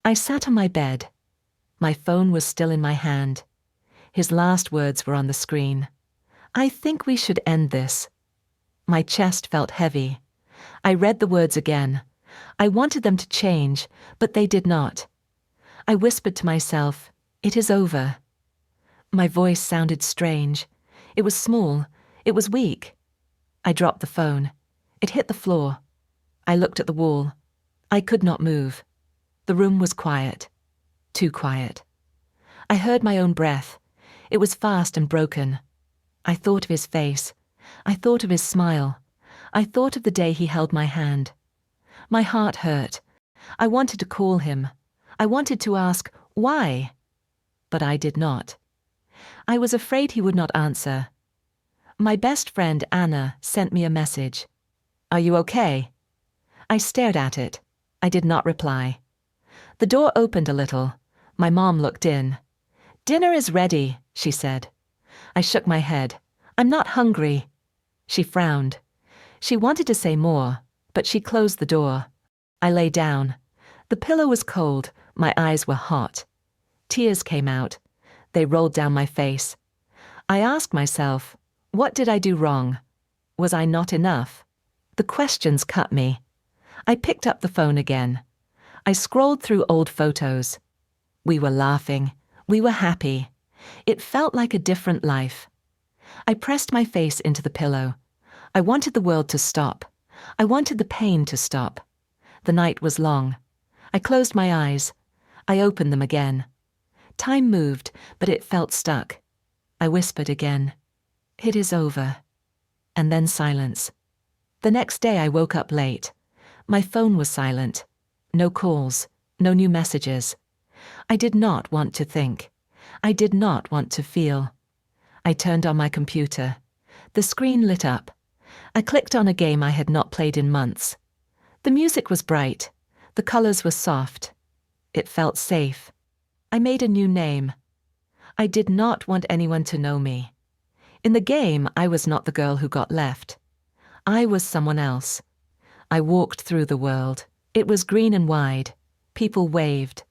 I sat on my bed. My phone was still in my hand. His last words were on the screen. I think we should end this. My chest felt heavy. I read the words again. I wanted them to change, but they did not. I whispered to myself, "It is over." My voice sounded strange. It was small. It was weak. I dropped the phone. It hit the floor. I looked at the wall. I could not move. The room was quiet. Too quiet. I heard my own breath. It was fast and broken. I thought of his face. I thought of his smile. I thought of the day he held my hand. My heart hurt. I wanted to call him. I wanted to ask, why? But I did not. I was afraid he would not answer. My best friend, Anna, sent me a message. "Are you okay?" I stared at it. I did not reply. The door opened a little. My mom looked in. "Dinner is ready," she said. I shook my head. "I'm not hungry." She frowned. She wanted to say more, but she closed the door. I lay down. The pillow was cold. My eyes were hot. Tears came out. They rolled down my face. I asked myself, what did I do wrong? Was I not enough? The questions cut me. I picked up the phone again. I scrolled through old photos. We were laughing. We were happy. It felt like a different life. I pressed my face into the pillow. I wanted the world to stop. I wanted the pain to stop. The night was long. I closed my eyes. I opened them again. Time moved, but it felt stuck. I whispered again, "It is over." And then silence. The next day I woke up late. My phone was silent. No calls, no new messages. I did not want to think. I did not want to feel. I turned on my computer. The screen lit up. I clicked on a game I had not played in months. The music was bright. The colors were soft. It felt safe. I made a new name. I did not want anyone to know me. In the game, I was not the girl who got left. I was someone else. I walked through the world. It was green and wide. People waved.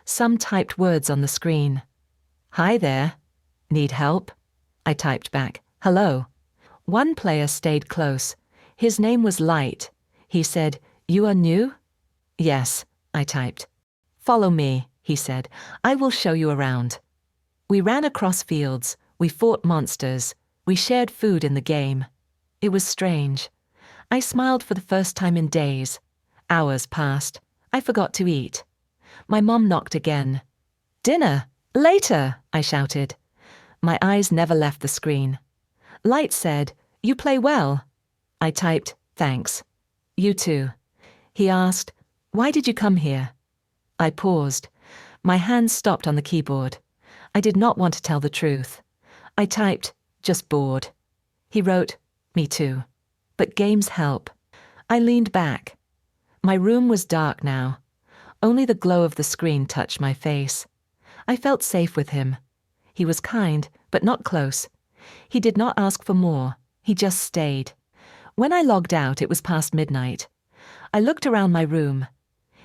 Some typed words on the screen. "Hi there. Need help?" I typed back, "Hello." One player stayed close. His name was Light. He said, "You are new?" "Yes," I typed. "Follow me," he said. "I will show you around." We ran across fields. We fought monsters. We shared food in the game. It was strange. I smiled for the first time in days. Hours passed. I forgot to eat. My mom knocked again. "Dinner! Later!" I shouted. My eyes never left the screen. Light said, "You play well." I typed, "Thanks." "You too." He asked, "Why did you come here?" I paused. My hands stopped on the keyboard. I did not want to tell the truth. I typed, "Just bored." He wrote, "Me too. But games help." I leaned back. My room was dark now. Only the glow of the screen touched my face. I felt safe with him. He was kind, but not close. He did not ask for more. He just stayed. When I logged out, it was past midnight. I looked around my room.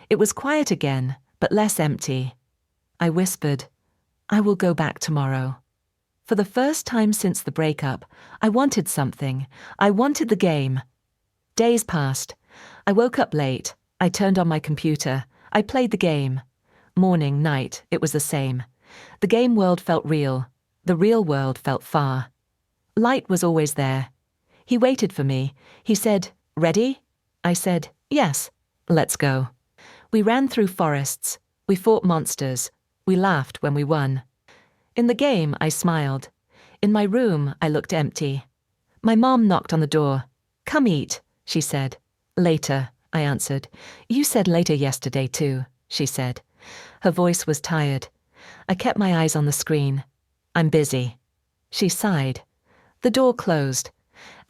It was quiet again, but less empty. I whispered, "I will go back tomorrow." For the first time since the breakup, I wanted something. I wanted the game. Days passed. I woke up late. I turned on my computer. I played the game. Morning, night, it was the same. The game world felt real. The real world felt far. Light was always there. He waited for me. He said, "Ready?" I said, "Yes, let's go." We ran through forests. We fought monsters. We laughed when we won. In the game, I smiled. In my room, I looked empty. My mom knocked on the door. "Come eat," she said. "Later," I answered. "You said later yesterday too," she said. Her voice was tired. I kept my eyes on the screen. "I'm busy." She sighed. The door closed.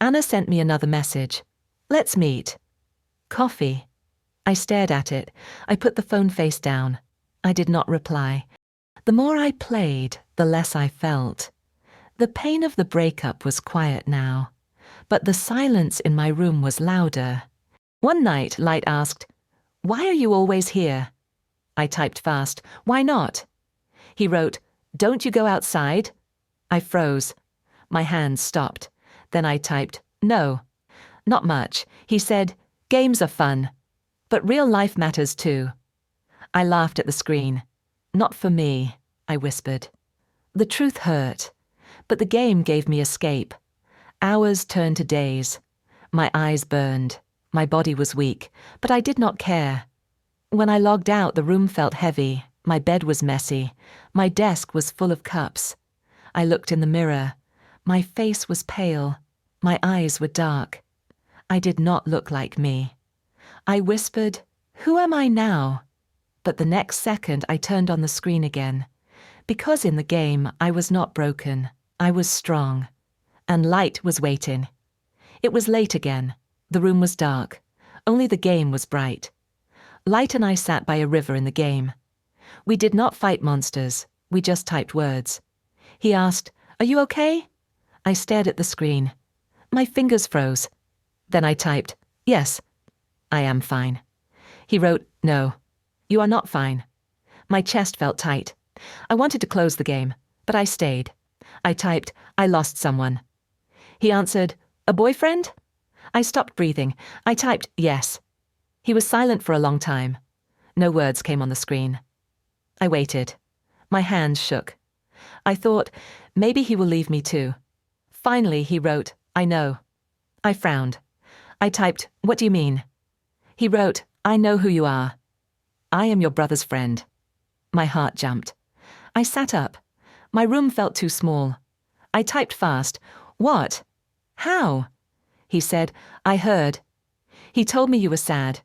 Anna sent me another message. "Let's meet." Coffee. I stared at it. I put the phone face down. I did not reply. The more I played, the less I felt. The pain of the breakup was quiet now, but the silence in my room was louder. One night, Light asked, "Why are you always here?" I typed fast. Why not? He wrote, don't you go outside? I froze. My hands stopped. Then I typed, no. Not much. He said, games are fun. But real life matters too. I laughed at the screen. Not for me, I whispered. The truth hurt. But the game gave me escape. Hours turned to days. My eyes burned. My body was weak, but I did not care. When I logged out, the room felt heavy. My bed was messy. My desk was full of cups. I looked in the mirror. My face was pale. My eyes were dark. I did not look like me. I whispered, who am I now? But the next second I turned on the screen again. Because in the game I was not broken. I was strong. And light was waiting. It was late again. The room was dark. Only the game was bright. Light and I sat by a river in the game. We did not fight monsters. We just typed words. He asked, are you okay? I stared at the screen. My fingers froze. Then I typed, yes, I am fine. He wrote, no, you are not fine. My chest felt tight. I wanted to close the game, but I stayed. I typed, I lost someone. He answered, a boyfriend? I stopped breathing. I typed, yes. He was silent for a long time. No words came on the screen. I waited. My hands shook. I thought, maybe he will leave me too. Finally, he wrote, I know. I frowned. I typed, what do you mean? He wrote, I know who you are. I am your brother's friend. My heart jumped. I sat up. My room felt too small. I typed fast, what? How? He said, I heard. He told me you were sad.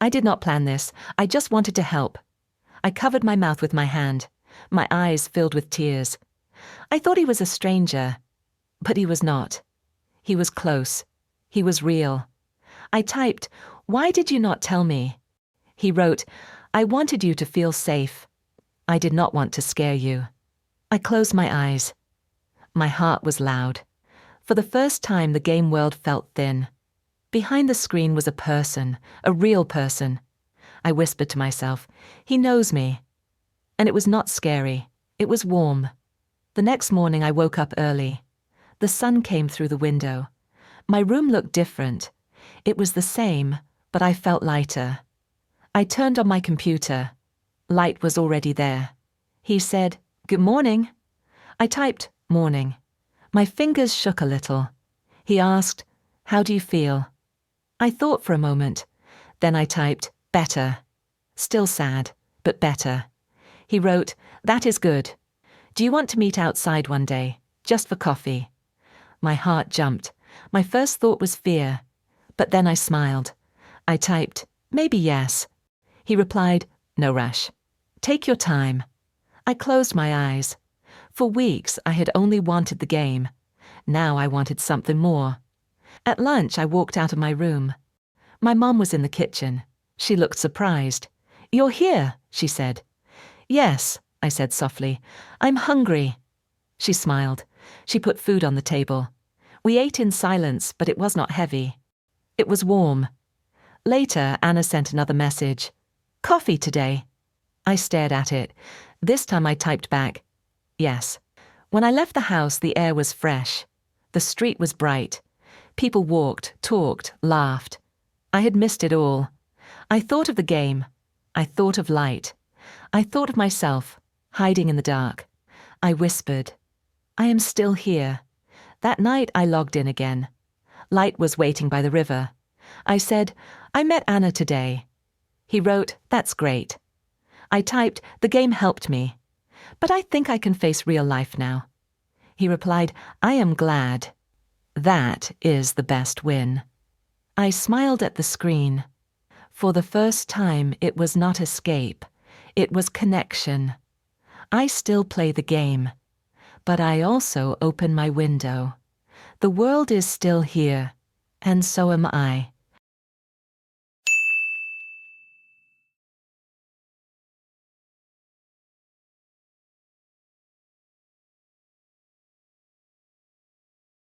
I did not plan this. I just wanted to help. I covered my mouth with my hand. My eyes filled with tears. I thought he was a stranger. But he was not. He was close. He was real. I typed, why did you not tell me? He wrote, I wanted you to feel safe. I did not want to scare you. I closed my eyes. My heart was loud. For the first time, the game world felt thin. Behind the screen was a person, a real person. I whispered to myself, he knows me. And it was not scary. It was warm. The next morning I woke up early. The sun came through the window. My room looked different. It was the same, but I felt lighter. I turned on my computer. Light was already there. He said, good morning. I typed, morning. My fingers shook a little. He asked, how do you feel? I thought for a moment. Then I typed, better. Still sad, but better. He wrote, that is good. Do you want to meet outside one day, just for coffee? My heart jumped. My first thought was fear. But then I smiled. I typed, maybe yes. He replied, no rush. Take your time. I closed my eyes. For weeks I had only wanted the game. Now I wanted something more. At lunch I walked out of my room. My mom was in the kitchen. She looked surprised. You're here, she said. Yes, I said softly. I'm hungry. She smiled. She put food on the table. We ate in silence, but it was not heavy. It was warm. Later, Anna sent another message. Coffee today. I stared at it. This time I typed back, yes. When I left the house, the air was fresh. The street was bright. People walked, talked, laughed. I had missed it all. I thought of the game. I thought of light. I thought of myself, hiding in the dark. I whispered, I am still here. That night I logged in again. Light was waiting by the river. I said, I met Anna today. He wrote, that's great. I typed, the game helped me. But I think I can face real life now. He replied, I am glad. That is the best win. I smiled at the screen. For the first time, it was not escape. It was connection. I still play the game. But I also open my window. The world is still here, and so am I.